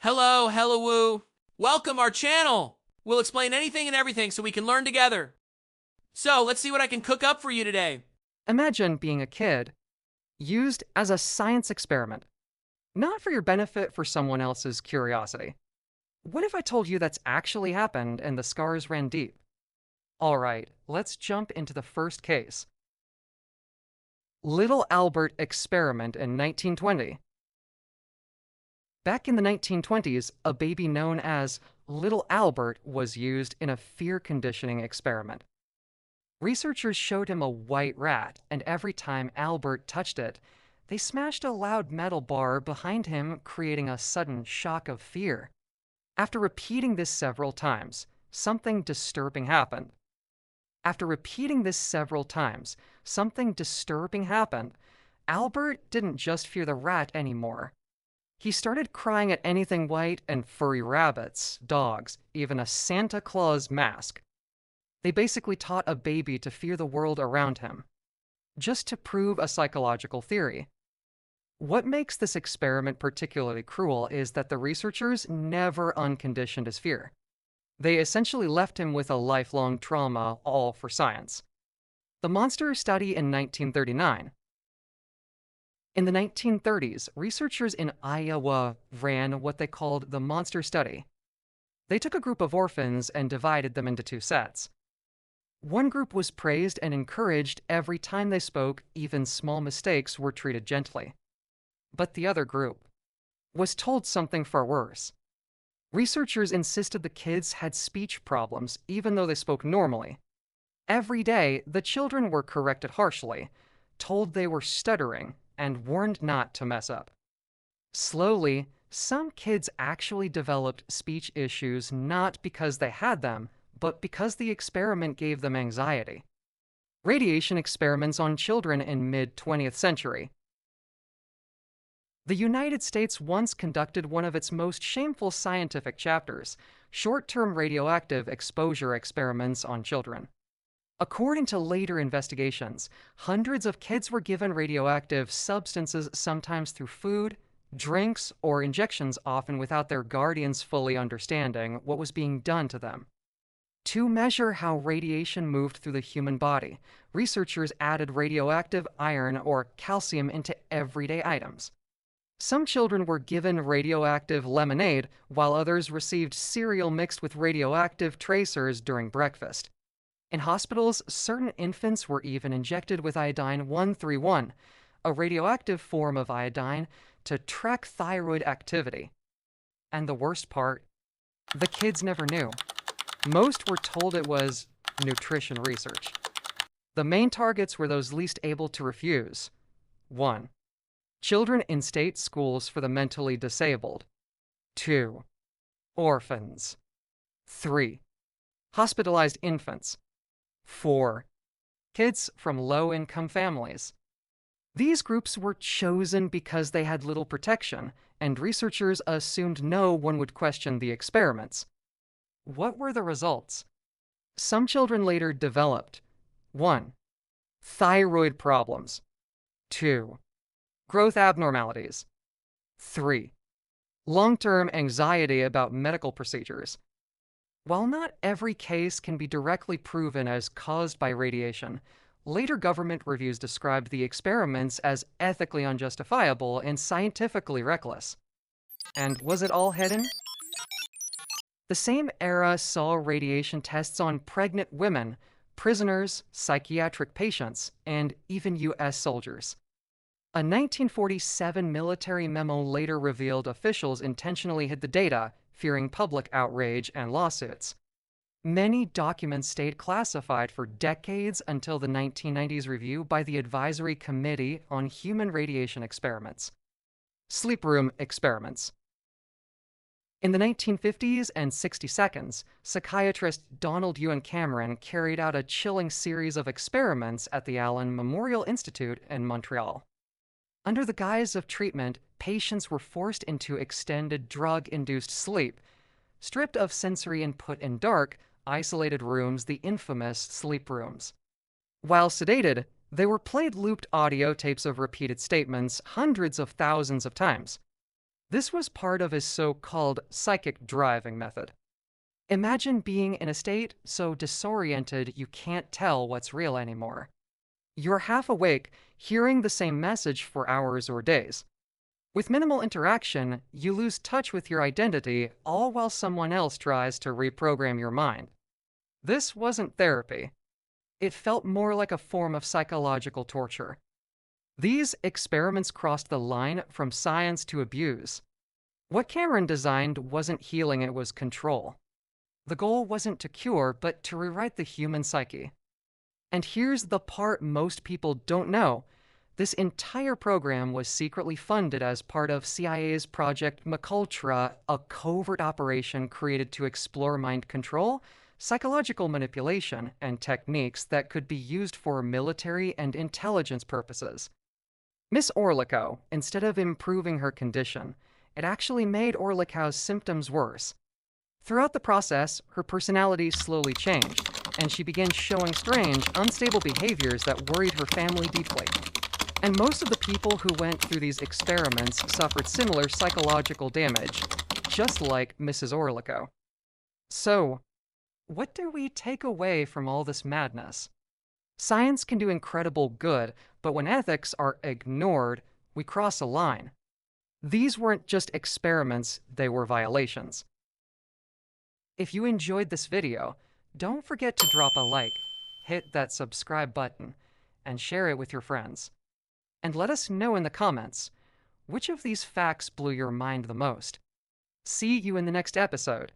Hello woo. Welcome our channel. We'll explain anything and everything so we can learn together. So, let's see what I can cook up for you today. Imagine being a kid, used as a science experiment, not for your benefit, for someone else's curiosity. What if I told you that's actually happened and the scars ran deep? All right, let's jump into the first case. Little Albert experiment in 1920. Back in the 1920s, a baby known as Little Albert was used in a fear conditioning experiment. Researchers showed him a white rat, and every time Albert touched it, they smashed a loud metal bar behind him, creating a sudden shock of fear. After repeating this several times, something disturbing happened. After repeating this several times, something disturbing happened. Albert didn't just fear the rat anymore. He started crying at anything white and furry rabbits, dogs, even a Santa Claus mask. They basically taught a baby to fear the world around him, just to prove a psychological theory. What makes this experiment particularly cruel is that the researchers never unconditioned his fear. They essentially left him with a lifelong trauma, all for science. The monster study in 1939. In the 1930s, researchers in Iowa ran what they called the monster study. They took a group of orphans and divided them into two sets. One group was praised and encouraged every time they spoke, even small mistakes were treated gently. But the other group was told something far worse. Researchers insisted the kids had speech problems, even though they spoke normally. Every day, the children were corrected harshly, told they were stuttering, and warned not to mess up. Slowly, some kids actually developed speech issues not because they had them, but because the experiment gave them anxiety. Radiation experiments on children in mid-20th century. The United States once conducted one of its most shameful scientific chapters, short-term radioactive exposure experiments on children. According to later investigations, hundreds of kids were given radioactive substances, sometimes through food, drinks, or injections, often without their guardians fully understanding what was being done to them. To measure how radiation moved through the human body, researchers added radioactive iron or calcium into everyday items. Some children were given radioactive lemonade, while others received cereal mixed with radioactive tracers during breakfast. In hospitals, certain infants were even injected with iodine-131, a radioactive form of iodine, to track thyroid activity. And the worst part, the kids never knew. Most were told it was nutrition research. The main targets were those least able to refuse. 1. Children in state schools for the mentally disabled. 2. Orphans. 3. Hospitalized infants. 4. Kids from low-income families. These groups were chosen because they had little protection, and researchers assumed no one would question the experiments. What were the results? Some children later developed 1. Thyroid problems. 2. Growth abnormalities. 3. Long-term anxiety about medical procedures. While not every case can be directly proven as caused by radiation, later government reviews described the experiments as ethically unjustifiable and scientifically reckless. And was it all hidden? The same era saw radiation tests on pregnant women, prisoners, psychiatric patients, and even U.S. soldiers. A 1947 military memo later revealed officials intentionally hid the data, fearing public outrage and lawsuits. Many documents stayed classified for decades until the 1990s review by the Advisory Committee on Human Radiation Experiments. Sleep room experiments. In the 1950s and 62nds, psychiatrist Donald Ewan Cameron carried out a chilling series of experiments at the Allen Memorial Institute in Montreal. Under the guise of treatment, patients were forced into extended drug-induced sleep, stripped of sensory input in dark, isolated rooms, the infamous sleep rooms. While sedated, they were played looped audio tapes of repeated statements hundreds of thousands of times. This was part of his so-called psychic driving method. Imagine being in a state so disoriented you can't tell what's real anymore. You're half awake, hearing the same message for hours or days. With minimal interaction, you lose touch with your identity, all while someone else tries to reprogram your mind. This wasn't therapy. It felt more like a form of psychological torture. These experiments crossed the line from science to abuse. What Cameron designed wasn't healing, it was control. The goal wasn't to cure, but to rewrite the human psyche. And here's the part most people don't know. This entire program was secretly funded as part of CIA's Project MKUltra, a covert operation created to explore mind control, psychological manipulation, and techniques that could be used for military and intelligence purposes. Miss Orlikow, instead of improving her condition, it actually made Orlikow's symptoms worse. Throughout the process, her personality slowly changed, and she began showing strange, unstable behaviors that worried her family deeply. And most of the people who went through these experiments suffered similar psychological damage, just like Mrs. Orlikow. So, what do we take away from all this madness? Science can do incredible good, but when ethics are ignored, we cross a line. These weren't just experiments, they were violations. If you enjoyed this video, don't forget to drop a like, hit that subscribe button, and share it with your friends. And let us know in the comments, which of these facts blew your mind the most? See you in the next episode.